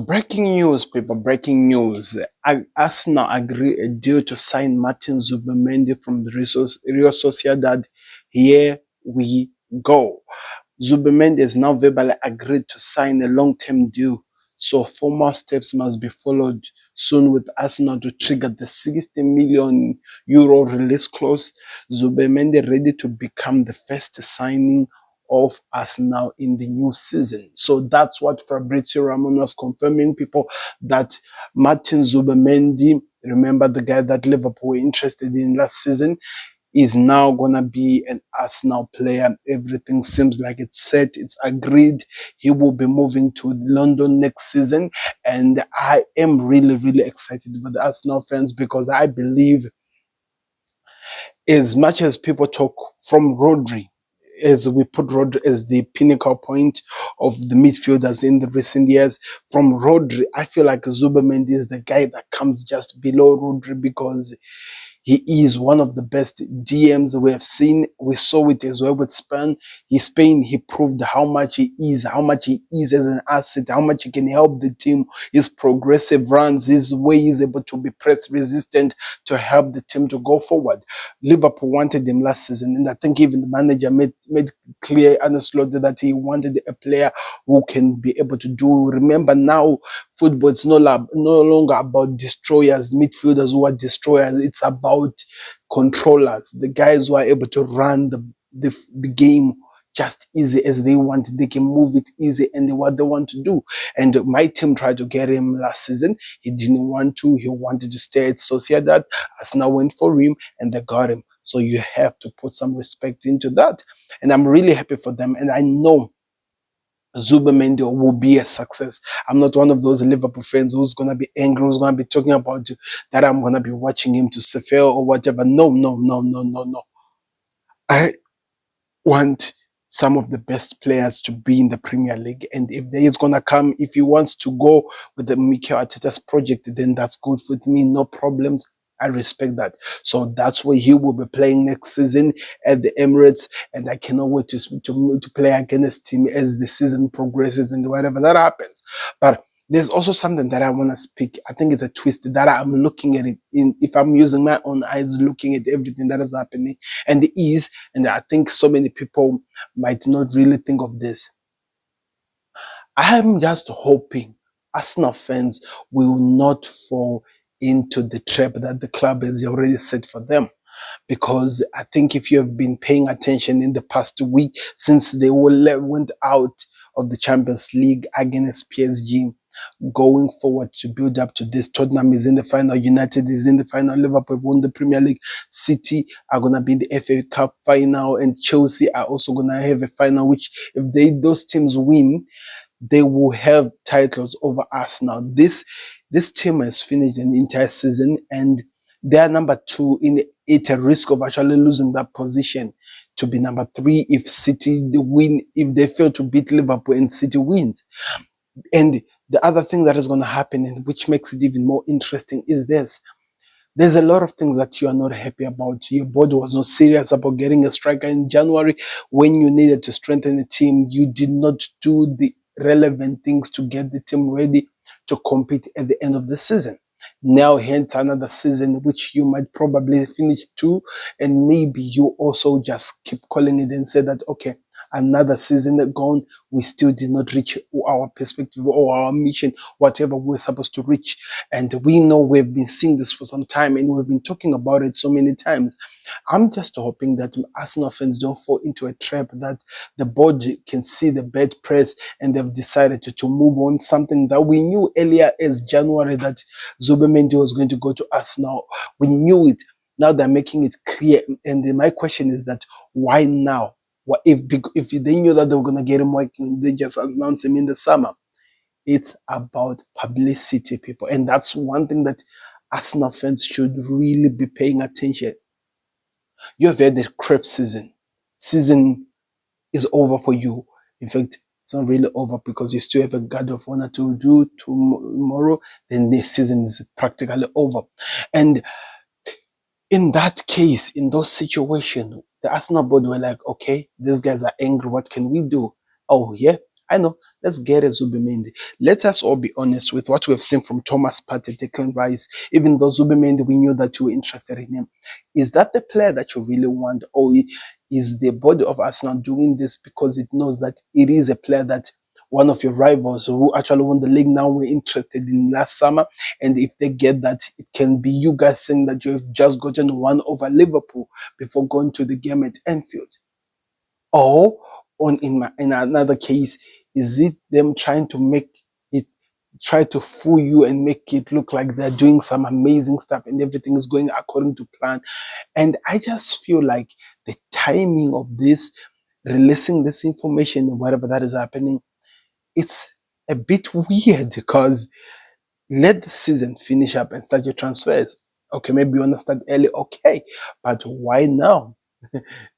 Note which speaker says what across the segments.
Speaker 1: breaking news, people, breaking news. Arsenal agree a deal to sign Martin Zubimendi from the Real Sociedad. Here we go. Zubimendi has now verbally agreed to sign a long-term deal, so formal steps must be followed soon with Arsenal to trigger the 60 million euro release clause. Zubimendi ready to become the first signing of Arsenal in the new season. So that's what Fabrizio Romano was confirming, people, that Martin Zubimendi, remember the guy that Liverpool were interested in last season, is now gonna be an Arsenal player. Everything seems like it's set, it's agreed. He will be moving to London next season, and I am really, really excited for the Arsenal fans, because I believe, as much as people talk from Rodri, as we put Rodri as the pinnacle point of the midfielders in the recent years, from Rodri, I feel like Zubimendi is the guy that comes just below Rodri, because he is one of the best DMs we have seen. We saw it as well with Spain. He proved how much he is as an asset, how much he can help the team. His progressive runs, his way he's able to be press resistant to help the team to go forward. Liverpool wanted him last season, and I think even the manager made clear, honestly, that he wanted a player who can be able to do. Remember now, football, it's no longer about destroyers, midfielders who are destroyers. It's about controllers, the guys who are able to run the game just easy as they want. They can move it easy and what they want to do. And my team tried to get him last season. He didn't want to. He wanted to stay at Sociedad. Arsenal went for him and they got him. So you have to put some respect into that. And I'm really happy for them. And I know Zubimendi will be a success. I'm not one of those Liverpool fans who's going to be angry, who's going to be talking about that I'm going to be watching him to Seville or whatever. No. I want some of the best players to be in the Premier League. And if there is going to come, if he wants to go with the Mikel Arteta's project, then that's good with me. No problems. I respect that. So that's where he will be playing next season at the Emirates. And I cannot wait to play against him as the season progresses and whatever that happens. But there's also something that I want to speak. I think it's a twist that I'm looking at it in, if I'm using my own eyes, looking at everything that is happening. And I think so many people might not really think of this. I'm just hoping Arsenal fans will not fall into the trap that the club has already set for them. Because I think if you have been paying attention in the past week, since they went out of the Champions League against PSG, going forward to build up to this, Tottenham is in the final, United is in the final, Liverpool won the Premier League, City are going to be in the FA Cup final, and Chelsea are also going to have a final, which if those teams win, they will have titles over Arsenal. This team has finished an entire season and they are number 2 at a risk of actually losing that position to be number 3 if City win, if they fail to beat Liverpool and City wins. And the other thing that is going to happen, and which makes it even more interesting, is this. There's a lot of things that you are not happy about. Your board was not serious about getting a striker in January. When you needed to strengthen the team, you did not do the relevant things to get the team ready to compete at the end of the season. Now, hence another season, which you might probably finish 2, and maybe you also just keep calling it and say that, okay, another season gone, we still did not reach our perspective or our mission, whatever we're supposed to reach. And we know we've been seeing this for some time and we've been talking about it so many times. I'm just hoping that Arsenal fans don't fall into a trap that the board can see the bad press and they've decided to move on, something that we knew earlier as January that Zubimendi was going to go to Arsenal. We knew it. Now they're making it clear. And my question is that why now? What if they knew that they were going to get him working, they just announced him in the summer? It's about publicity, people. And that's one thing that Arsenal fans should really be paying attention. You've had the crap season. Season is over for you. In fact, it's not really over because you still have a guard of honor to do tomorrow. Then the season is practically over. And in that case, in those situations, the Arsenal board were like, okay, these guys are angry. What can we do? Oh, yeah, I know, let's get a Zubimendi. Let us all be honest with what we have seen from Thomas Partey, Declan Rice, even though Zubimendi, we knew that you were interested in him. Is that the player that you really want? Or is the body of Arsenal doing this because it knows that it is a player that one of your rivals who actually won the league now were interested in last summer? And if they get that, it can be you guys saying that you've just gotten one over Liverpool before going to the game at Anfield. Or in another case, is it them trying to make it try to fool you and make it look like they're doing some amazing stuff and everything is going according to plan? And I just feel like the timing of this, releasing this information, whatever that is happening, it's a bit weird because let the season finish up and start your transfers. Okay, maybe you want to start early, okay, but why now?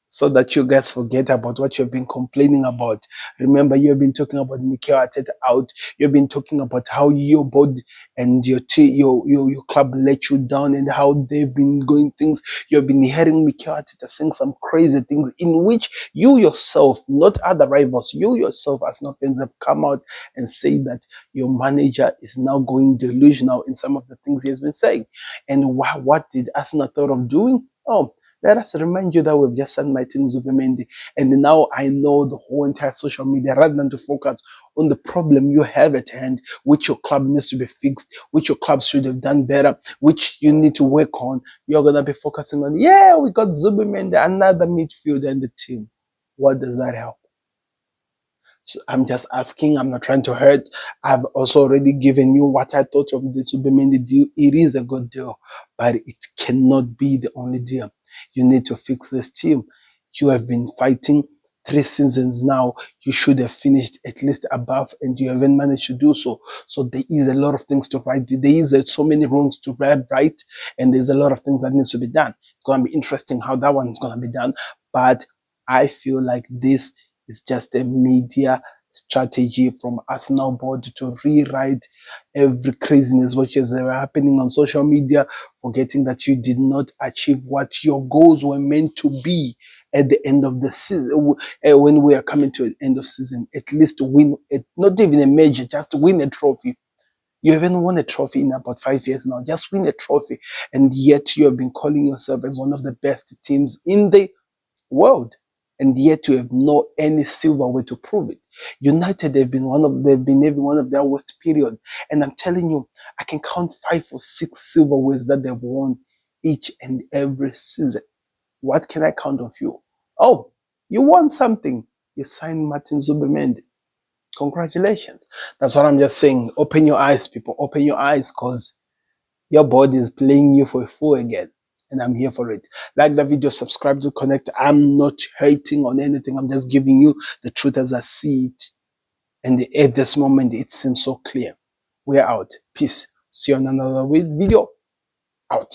Speaker 1: So that you guys forget about what you've been complaining about. Remember, you've been talking about Mikel Arteta out. You've been talking about how your board and your club let you down and how they've been going things. You've been hearing Mikel Arteta saying some crazy things in which you yourself, not other rivals, you yourself as no fans have come out and say that your manager is now going delusional in some of the things he has been saying. And what did Arsenal thought of doing? Oh, let us remind you that we've just signed Martin Zubimendi. And now I know the whole entire social media, rather than to focus on the problem you have at hand, which your club needs to be fixed, which your club should have done better, which you need to work on, you're going to be focusing on, yeah, we got Zubimendi, another midfielder in the team. What does that help? So I'm just asking, I'm not trying to hurt. I've also already given you what I thought of the Zubimendi deal. It is a good deal, but it cannot be the only deal. You need to fix this team. You have been fighting 3 seasons now. You should have finished at least above, and you haven't managed to do so. So there is a lot of things to right. There is so many wrongs to right, and there's a lot of things that needs to be done. It's going to be interesting how that one is going to be done. But I feel like this is just a media strategy from Arsenal board to rewrite every craziness which is happening on social media, forgetting that you did not achieve what your goals were meant to be at the end of the season. When we are coming to the end of season, at least win it, not even a major, just win a trophy. You haven't won a trophy in about 5 years now. Just win a trophy. And yet you have been calling yourself as one of the best teams in the world, and yet you have no any silverware to prove it. United they've been having one of their worst periods, and I'm telling you, I can count 5 or 6 silverwares that they've won each and every season. What can I count of you? Oh, you won something. You signed Martin Zubimendi. Congratulations. That's what I'm just saying. Open your eyes, people. Open your eyes, because your body is playing you for a fool again. And I'm here for it. Like the video, subscribe to connect. I'm not hating on anything. I'm just giving you the truth as I see it. And at this moment, it seems so clear. We're out. Peace. See you on another video. Out.